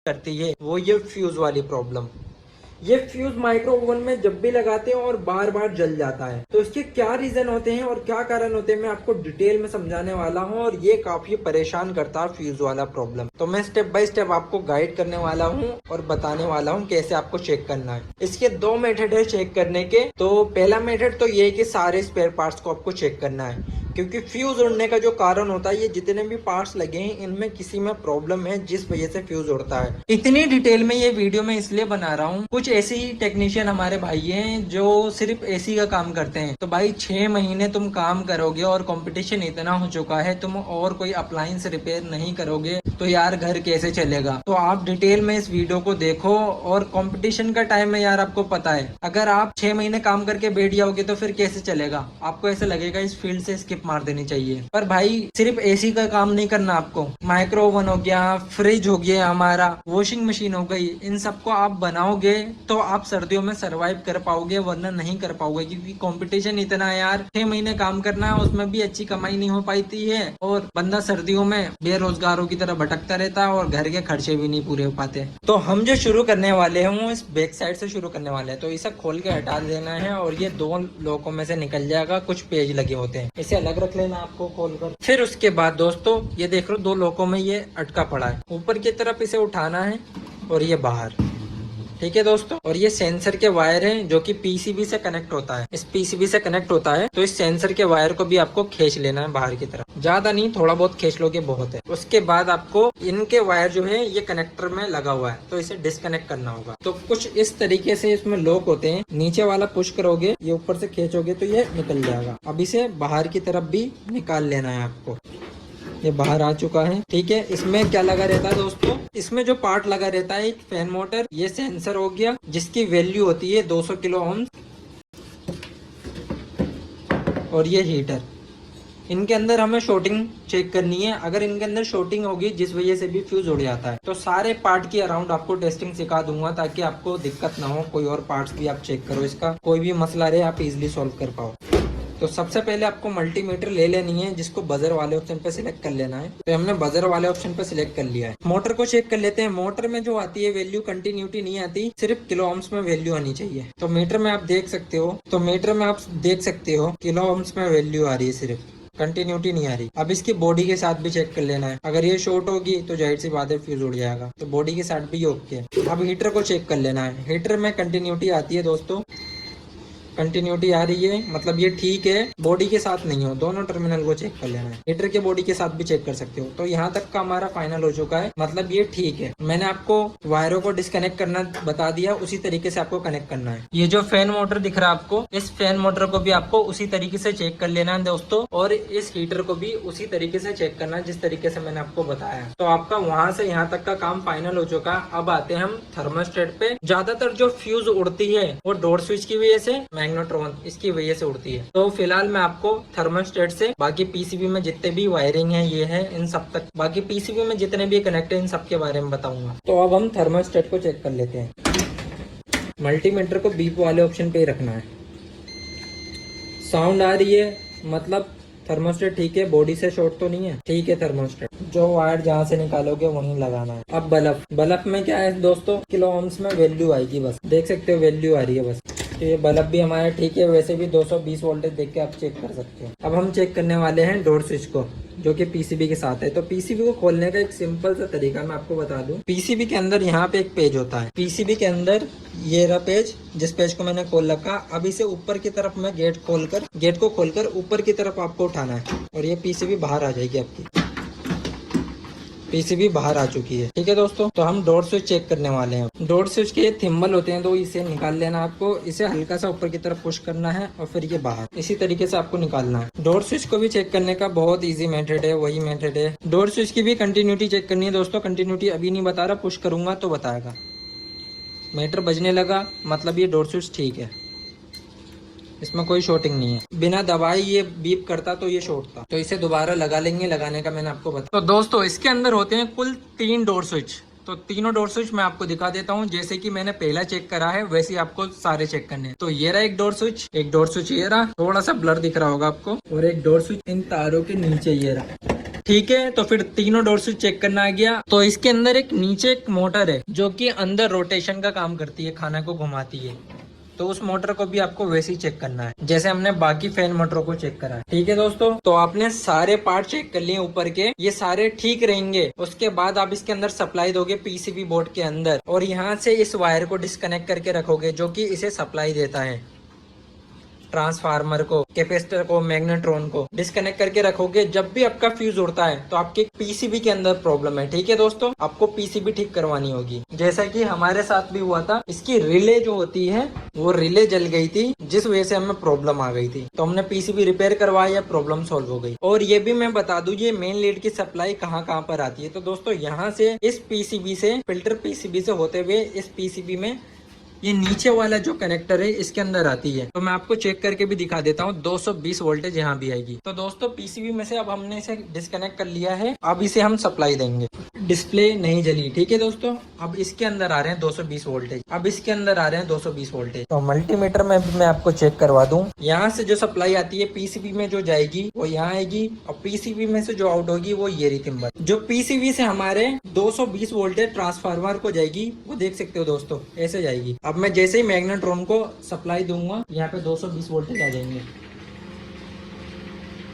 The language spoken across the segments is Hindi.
करती है वो ये फ्यूज वाली प्रॉब्लम। ये फ्यूज माइक्रो ओवन में जब भी लगाते हैं और बार बार जल जाता है, तो इसके क्या रीजन होते हैं और क्या कारण होते हैं मैं आपको डिटेल में समझाने वाला हूं। और ये काफी परेशान करता है फ्यूज वाला प्रॉब्लम, तो मैं स्टेप बाय स्टेप आपको गाइड करने वाला हूं और बताने वाला हूं कैसे आपको चेक करना है। इसके दो मेथड है चेक करने के। तो पहला मेथड तो ये है कि सारे स्पेयर पार्ट्स को आपको चेक करना है, क्योंकि फ्यूज उड़ने का जो कारण होता है, ये जितने भी पार्ट्स लगे हैं इनमें किसी में प्रॉब्लम है जिस वजह से फ्यूज उड़ता है। इतनी डिटेल में ये वीडियो मैं इसलिए बना रहा हूँ, कुछ ऐसे ही टेक्नीशियन हमारे भाई हैं जो सिर्फ एसी का काम करते हैं। तो भाई 6 महीने तुम काम करोगे और कंपटीशन इतना हो चुका है, तुम और कोई अप्लायंस रिपेयर नहीं करोगे तो यार घर कैसे चलेगा। तो आप डिटेल में इस वीडियो को देखो। और कंपटीशन का टाइम है यार, आपको पता है, अगर आप 6 महीने काम करके बैठ जाओगे तो फिर कैसे चलेगा। आपको ऐसे लगेगा इस फील्ड से स्किप मार देनी चाहिए। पर भाई सिर्फ एसी का काम नहीं करना आपको, माइक्रो ओवन हो गया, फ्रिज हो गया, हमारा वॉशिंग मशीन हो गई, इन सबको आप बनाओगे तो आप सर्दियों में सरवाइव कर पाओगे, वरना नहीं कर पाओगे। क्योंकि कंपटीशन इतना है यार, 6 महीने काम करना है, उसमें भी अच्छी कमाई नहीं हो पाती है और बंदा सर्दियों में बेरोजगारों की तरह भटकता रहता है और घर के खर्चे भी नहीं पूरे हो पाते। तो हम जो शुरू करने वाले हैं वो इस बैक साइड से शुरू करने वाले हैं। तो इसे खोल के हटा देना है और ये 2 लॉकों में से निकल जाएगा। कुछ पेज लगे होते हैं, इसे अलग रख लेना आपको खोलकर। फिर उसके बाद दोस्तों ये देख लो 2 लॉकों में ये अटका पड़ा है, ऊपर की तरफ इसे उठाना है और ये बाहर, ठीक है दोस्तों। और ये सेंसर के वायर हैं जो कि पीसीबी से कनेक्ट होता है, इस पीसीबी से कनेक्ट होता है। तो इस सेंसर के वायर को भी आपको खींच लेना है बाहर की तरफ, ज्यादा नहीं, थोड़ा बहुत खींच लोगे बहुत है। उसके बाद आपको इनके वायर जो है ये कनेक्टर में लगा हुआ है, तो इसे डिस्कनेक्ट करना होगा। तो कुछ इस तरीके से इसमें लॉक होते हैं, नीचे वाला पुश करोगे, ये ऊपर से खींचोगे तो ये निकल जाएगा। अब इसे बाहर की तरफ भी निकाल लेना है आपको। ये बाहर आ चुका है, ठीक है। इसमें क्या लगा रहता है दोस्तों, इसमें जो पार्ट लगा रहता है एक फैन मोटर, ये सेंसर हो गया जिसकी वैल्यू होती है 200 किलो ओम, और ये हीटर। इनके अंदर हमें शॉर्टिंग चेक करनी है। अगर इनके अंदर शॉर्टिंग होगी जिस वजह से भी फ्यूज उड़ जाता है, तो सारे पार्ट की अराउंड आपको टेस्टिंग सिखा दूंगा ताकि आपको दिक्कत ना हो। कोई और पार्ट्स भी आप चेक करो, इसका कोई भी मसला रहे आप इजिली सॉल्व कर पाओ। तो सबसे पहले आपको मल्टीमीटर ले लेनी है, जिसको बजर वाले ऑप्शन पे सिलेक्ट कर लेना है। तो हमने बजर वाले ऑप्शन पे सिलेक्ट कर लिया है। मोटर को चेक कर लेते हैं। मोटर में जो आती है वैल्यू कंटिन्यूटी नहीं आती, सिर्फ किलो ओम्स में वैल्यू आनी चाहिए। तो मीटर में आप देख सकते हो, किलो ओम्स में वैल्यू आ रही है, सिर्फ कंटिन्यूटी नहीं आ रही। अब इसकी बॉडी के साथ भी चेक कर लेना है, अगर ये शॉर्ट होगी तो जाहिर सी बात है फ्यूज उड़ जाएगा। तो बॉडी के साथ भी ओके। अब हीटर को चेक कर लेना है। हीटर में कंटिन्यूटी आती है दोस्तों, कंटिन्यूटी आ रही है, मतलब ये ठीक है। बॉडी के साथ नहीं हो, दोनों टर्मिनल को चेक कर लेना है। हीटर के बॉडी के साथ भी चेक कर सकते हो। तो यहाँ तक का हमारा फाइनल हो चुका है, मतलब ये ठीक है। मैंने आपको वायरों को डिस्कनेक्ट करना बता दिया, उसी तरीके से आपको कनेक्ट करना है। ये जो फैन मोटर दिख रहा है आपको, इस फैन मोटर को भी आपको उसी तरीके से चेक कर लेना है दोस्तों, और इस हीटर को भी उसी तरीके से चेक करना है जिस तरीके से मैंने आपको बताया। तो आपका वहां से यहाँ तक का काम फाइनल हो चुका है। अब आते हैं हम थर्मोस्टेट पे। ज्यादातर जो फ्यूज उड़ती है वो डोर स्विच की वजह से, मैग्नेट्रॉन इसकी वजह से उड़ती है। तो फिलहाल मैं आपको थर्मोस्टेट से बाकी पीसीबी में जितने भी वायरिंग है ये है, इन सब तक, बाकी पीसीबी में जितने भी कनेक्ट है इन सब के बारे में बताऊंगा। तो अब हम थर्मोस्टेट को चेक कर लेते हैं। मल्टीमीटर को बीप वाले ऑप्शन पे ही रखना है। साउंड आ रही है, मतलब थर्मोस्टेट ठीक है, बॉडी से शॉर्ट तो नहीं है, ठीक है। थर्मोस्टेट जो वायर जहाँ से निकालोगे वहीं लगाना है। अब बल्ब में क्या है दोस्तों, किलो ओम्स में वैल्यू आएगी, बस देख सकते हो वैल्यू आ रही है बस। तो ये बल्ब भी हमारा ठीक है, वैसे भी 220 वोल्टेज देख के आप चेक कर सकते हो। अब हम चेक करने वाले हैं डोर स्विच को, जो कि पीसीबी के साथ है। तो पीसीबी को खोलने का एक सिंपल सा तरीका मैं आपको बता दूं। पीसीबी के अंदर यहाँ पे एक पेज होता है, पीसीबी के अंदर ये रहा पेज, जिस पेज को मैंने खोल रखा। अब इसे ऊपर की तरफ में गेट को खोलकर ऊपर की तरफ आपको उठाना है और ये पीसीबी बाहर आ जाएगी। आपकी पीसीबी बाहर आ चुकी है, ठीक है दोस्तों। तो हम डोर स्विच चेक करने वाले हैं। डोर स्विच के थिम्बल होते हैं, तो इसे निकाल लेना आपको। इसे हल्का सा ऊपर की तरफ पुश करना है और फिर ये बाहर, इसी तरीके से आपको निकालना है। डोर स्विच को भी चेक करने का बहुत इजी मेथड है, वही मेथड है। डोर स्विच की भी कंटिन्यूटी चेक करनी है दोस्तों। कंटिन्यूटी अभी नहीं बता रहा, पुश करूंगा तो बताएगा। मीटर बजने लगा, मतलब ये डोर स्विच ठीक है, इसमें कोई शॉर्टिंग नहीं है। बिना दबाए ये बीप करता तो ये शॉर्ट था। तो इसे दोबारा लगा लेंगे, लगाने का मैंने आपको बताया। तो दोस्तों इसके अंदर होते हैं कुल 3 डोर स्विच। तो तीनों डोर स्विच मैं आपको दिखा देता हूँ। जैसे कि मैंने पहला चेक करा है वैसे ही आपको सारे चेक करने हैं। तो ये रहा एक डोर स्विच ये रहा, थोड़ा सा ब्लर दिख रहा होगा आपको, और एक डोर स्विच इन तारों के नीचे ये रहा, ठीक है, तो फिर तीनों डोर स्विच चेक करना आ गया। तो इसके अंदर एक नीचे एक मोटर है जो कि अंदर रोटेशन का काम करती है, खाना को घुमाती है। तो उस मोटर को भी आपको वैसे ही चेक करना है जैसे हमने बाकी फैन मोटरों को चेक करा है। ठीक है दोस्तों, तो आपने सारे पार्ट चेक कर लिए ऊपर के, ये सारे ठीक रहेंगे। उसके बाद आप इसके अंदर सप्लाई दोगे पीसीबी बोर्ड के अंदर, और यहाँ से इस वायर को डिस्कनेक्ट करके रखोगे जो कि इसे सप्लाई देता है, ट्रांसफार्मर को, कैपेसिटर को, मैग्नेट्रॉन को डिस्कनेक्ट करके रखोगे। जब भी आपका फ्यूज उड़ता है तो आपके पीसीबी के अंदर प्रॉब्लम है। ठीक है दोस्तों, आपको पीसीबी ठीक करवानी होगी, जैसा कि हमारे साथ भी हुआ था। इसकी रिले जो होती है वो रिले जल गई थी, जिस वजह से हमें प्रॉब्लम आ गई थी। तो हमने पीसीबी रिपेयर करवाया, प्रॉब्लम सॉल्व हो गई। और ये भी मैं बता दूं, ये मेन लीड की सप्लाई कहाँ कहाँ पर आती है। तो दोस्तों यहाँ से इस पीसीबी से, फिल्टर पीसीबी से होते हुए इस पीसीबी में ये नीचे वाला जो कनेक्टर है इसके अंदर आती है। तो मैं आपको चेक करके भी दिखा देता हूँ। 220 वोल्टेज यहाँ भी आएगी। तो दोस्तों पीसीबी में से अब हमने इसे डिस्कनेक्ट कर लिया है। अब इसे हम सप्लाई देंगे। डिस्प्ले नहीं जली। ठीक है दोस्तों, अब इसके अंदर आ रहे हैं 220 वोल्टेज, अब इसके अंदर आ रहे हैं 220 वोल्टेज। तो मल्टीमीटर में भी मैं आपको चेक करवा दूं। यहाँ से जो सप्लाई आती है पीसीबी में जो जाएगी वो यहाँ आएगी, और पीसीबी में से जो आउट होगी वो ये रही तिम्बर। जो पीसीबी से हमारे 220 वोल्टेज ट्रांसफार्मर को जाएगी वो देख सकते हो दोस्तों, ऐसे जाएगी। अब मैं जैसे ही मैग्नेट्रॉन को सप्लाई दूंगा यहाँ पे 220 वोल्टेज आ जाएंगे।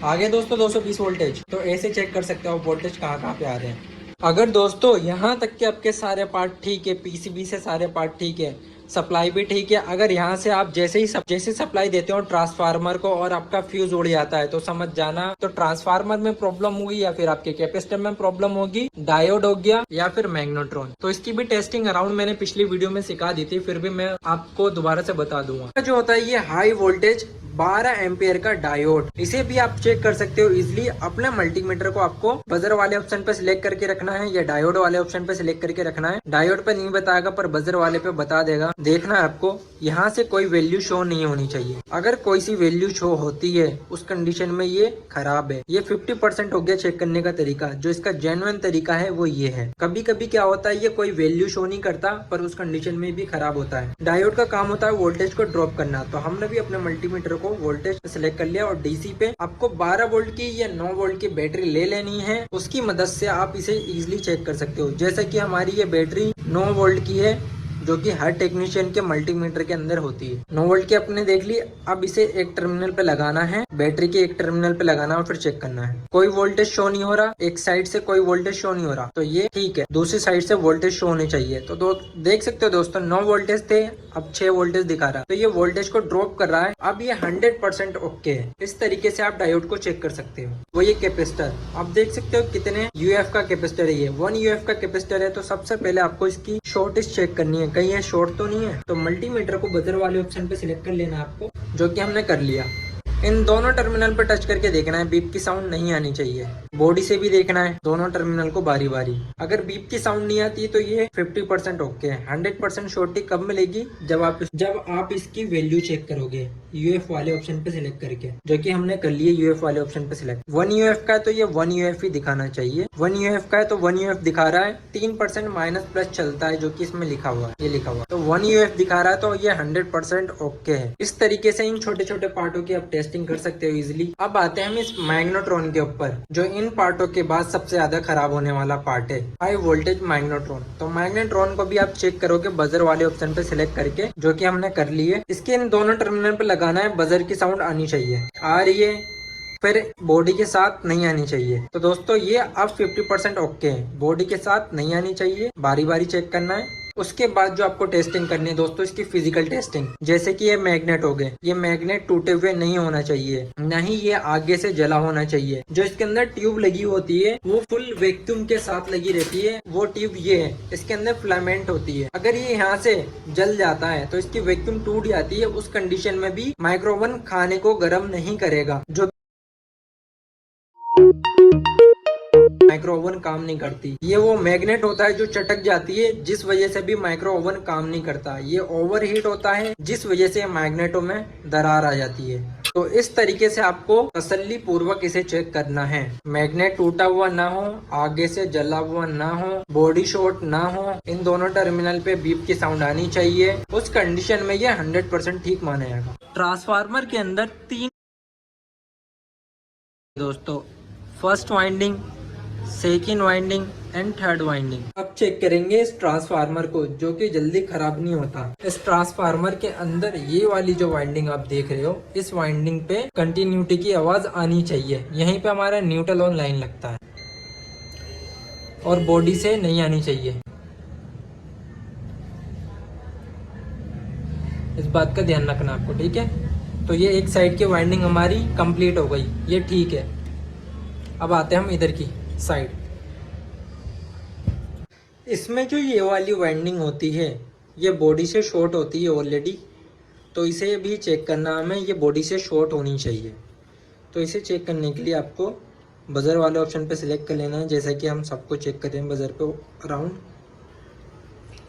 आगे दोस्तों 220 वोल्टेज। तो ऐसे चेक कर सकते हो वोल्टेज कहाँ कहाँ पे आ रहे हैं। अगर दोस्तों यहाँ तक के आपके सारे पार्ट ठीक है, पीसीबी से सारे पार्ट ठीक है, सप्लाई भी ठीक है, अगर यहाँ से आप जैसे सप्लाई देते हो ट्रांसफार्मर को और आपका फ्यूज उड़ जाता है तो समझ जाना तो ट्रांसफार्मर में प्रॉब्लम हुई, या फिर आपके कैपेसिटर में प्रॉब्लम होगी, डायोड हो गया, या फिर मैग्नेट्रॉन। तो इसकी भी टेस्टिंग अराउंड मैंने पिछली वीडियो में सिखा दी थी, फिर भी मैं आपको दोबारा से बता दूंगा। जो होता है ये हाई वोल्टेज 12 एम्पियर का डायोड, इसे भी आप चेक कर सकते हो इजिली। अपने मल्टीमीटर को आपको बजर वाले ऑप्शन पे सिलेक्ट करके रखना है या डायोड वाले ऑप्शन पे सिलेक्ट करके रखना है। डायोड पे नहीं बताएगा पर बजर वाले पे बता देगा। देखना है आपको यहाँ से कोई वैल्यू शो नहीं होनी चाहिए। अगर कोई सी वैल्यू शो होती है उस कंडीशन में ये खराब है। ये 50% हो गया चेक करने का तरीका। जो इसका जेन्युइन तरीका है वो ये है। कभी कभी क्या होता है ये कोई वैल्यू शो नहीं करता पर उस कंडीशन में भी खराब होता है। डायोड का काम होता है वोल्टेज को ड्रॉप करना। तो हमने भी अपने मल्टीमीटर को वोल्टेज सिलेक्ट कर लिया और डीसी पे आपको 12 वोल्ट की या 9 वोल्ट की बैटरी ले लेनी है। उसकी मदद से आप इसे इजीली चेक कर सकते हो। जैसे कि हमारी ये बैटरी 9 वोल्ट की है जो कि हर टेक्नीशियन के मल्टीमीटर के अंदर होती है। 9 वोल्ट की अपने देख ली। अब इसे एक टर्मिनल पे लगाना है, बैटरी के एक टर्मिनल पे लगाना और फिर चेक करना है। कोई वोल्टेज शो नहीं हो रहा, एक साइड से कोई वोल्टेज शो नहीं हो रहा तो ये ठीक है। दूसरी साइड से वोल्टेज शो होनी चाहिए। तो देख सकते हो दोस्तों 9 वोल्टेज थे, अब 6 वोल्टेज दिखा रहा है। तो ये वोल्टेज को ड्रॉप कर रहा है। अब ये 100% ओके है। इस तरीके से आप डायोड को चेक कर सकते हो। वो ये कैपेसिटर आप देख सकते हो कितने यूएफ का कैपेसिटर है। ये 1 यूएफ का कैपेसिटर है। तो सबसे पहले आपको इसकी शॉर्टेज चेक करनी है, कहीं ये शॉर्ट तो नहीं है। तो मल्टीमीटर को बजर वाले ऑप्शन पे सिलेक्ट कर लेना आपको, जो कि हमने कर लिया। इन दोनों टर्मिनल पर टच करके देखना है, बीप की साउंड नहीं आनी चाहिए। बॉडी से भी देखना है दोनों टर्मिनल को बारी बारी। अगर बीप की साउंड नहीं आती तो ये 50% ओके है। 100% शॉर्टी कब मिलेगी? जब आप इसकी वैल्यू चेक करोगे यूएफ वाले ऑप्शन पे सिलेक्ट करके, जो कि हमने कर लिए यूएफ वाले ऑप्शन पे सिलेक्ट। 1 यूएफ का है तो ये 1 यूएफ ही दिखाना चाहिए। 1 यूएफ का है तो 1 यूएफ दिखा रहा है। 3% माइनस प्लस चलता है जो कि इसमें लिखा हुआ है, ये लिखा हुआ। तो 1 यूएफ दिखा रहा है तो ये 100% ओके है। इस तरीके से इन छोटे छोटे पार्टों की आप टेस्टिंग कर सकते हो इजिली। अब आते हैं हम इस मैग्नेट्रॉन के ऊपर, जो इन पार्टों के बाद सबसे ज्यादा खराब होने वाला पार्ट है, हाई वोल्टेज मैग्नेट्रॉन। तो मैग्नेट्रॉन को भी आप चेक करोगे बजर वाले ऑप्शन पे सिलेक्ट करके, जो कि हमने कर लिए। इसके इन दोनों टर्मिनल पे लगाना है। बजर की साउंड आनी चाहिए, आ रही है, फिर बॉडी के साथ नहीं आनी चाहिए। तो दोस्तों ये अब 50% ओके है। बॉडी के साथ नहीं आनी चाहिए, बारी बारी चेक करना है। उसके बाद जो आपको टेस्टिंग करनी है दोस्तों, इसकी फिजिकल टेस्टिंग। जैसे कि ये मैग्नेट हो गए, ये मैग्नेट टूटे हुए नहीं होना चाहिए, न ही ये आगे से जला होना चाहिए। जो इसके अंदर ट्यूब लगी होती है वो फुल वैक्यूम के साथ लगी रहती है। वो ट्यूब ये है, इसके अंदर फिलामेंट होती है। अगर ये यहाँ से जल जाता है तो इसकी वैक्यूम टूट जाती है। उस कंडीशन में भी माइक्रोवन खाने को गर्म नहीं करेगा। जो माइक्रो ओवन काम नहीं करती। ये वो मैग्नेट होता है जो चटक जाती है, जिस वजह से भी माइक्रो ओवन काम नहीं करता। ये ओवरहीट होता है जिस वजह से मैग्नेटों में दरार आ जाती है। तो इस तरीके से आपको तसल्ली पूर्वक इसे चेक करना है। मैग्नेट टूटा हुआ ना हो, आगे से जला हुआ ना हो, बॉडी शॉर्ट ना हो, इन दोनों टर्मिनल पे बीप की साउंड आनी चाहिए। उस कंडीशन में ये 100% ठीक माना जाएगा। ट्रांसफार्मर के अंदर 3 दोस्तों, first winding, second winding and third winding. अब चेक करेंगे इस ट्रांसफार्मर को, जो कि जल्दी खराब नहीं होता। इस ट्रांसफार्मर के अंदर ये वाली जो वाइंडिंग आप देख रहे हो, इस वाइंडिंग पे कंटिन्यूटी की आवाज आनी चाहिए। यहीं पे हमारा न्यूट्रल ऑन लाइन लगता है और बॉडी से नहीं आनी चाहिए। इस बात का ध्यान रखना आपको, ठीक है। तो ये एक साइड की वाइंडिंग हमारी कंप्लीट हो गई, ये ठीक है। अब आते हैं हम इधर की साइड। इसमें जो ये वाली वाइंडिंग होती है, ये बॉडी से शॉर्ट होती है ऑलरेडी, तो इसे भी चेक करना हमें, ये बॉडी से शॉर्ट होनी चाहिए। तो इसे चेक करने के लिए आपको बजर वाले ऑप्शन पे सिलेक्ट कर लेना है, जैसा कि हम सबको चेक करें हैं बजर पे अराउंड।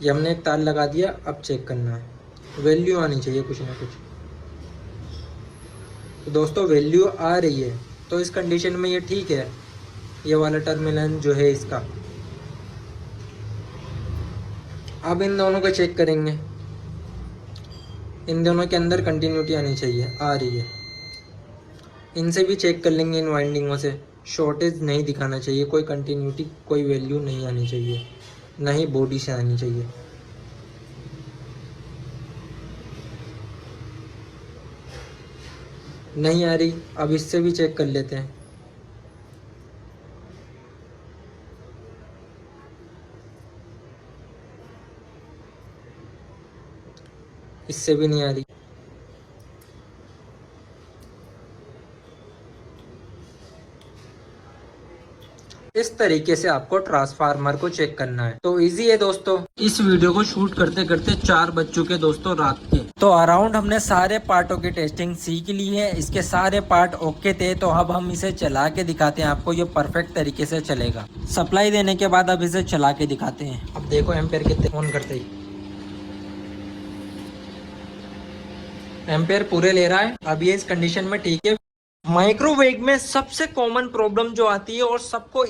ये हमने एक तार लगा दिया, अब चेक करना है, वैल्यू आनी चाहिए कुछ ना कुछ। तो दोस्तों वैल्यू आ रही है, तो इस कंडीशन में ये ठीक है, ये वाला टर्मिनल जो है इसका। अब इन दोनों को चेक करेंगे, इन दोनों के अंदर कंटिन्यूटी आनी चाहिए, आ रही है। इनसे भी चेक कर लेंगे, इन वाइंडिंगों से शॉर्टेज नहीं दिखाना चाहिए, कोई कंटिन्यूटी कोई वैल्यू नहीं आनी चाहिए, ना ही बॉडी से आनी चाहिए। नहीं आ रही, अब इससे भी चेक कर लेते हैं। इससे भी नहीं आ रही। इस तरीके से आपको ट्रांसफार्मर को चेक करना है। तो इजी है दोस्तों। इस वीडियो को शूट करते करते 4 बज चुके दोस्तों रात के। तो अराउंड हमने सारे पार्टों की टेस्टिंग सीख ली है, इसके सारे पार्ट ओके थे। तो अब हम इसे चला के दिखाते हैं आपको, ये परफेक्ट तरीके से चलेगा। सप्लाई देने के बाद अब इसे चला के दिखाते हैं। अब देखो एम्पेयर कितने ऑन करते ही एम्पेयर पूरे ले रहा है। अब ये इस कंडीशन में ठीक है। माइक्रोवेव में सबसे कॉमन प्रॉब्लम जो आती है और सबको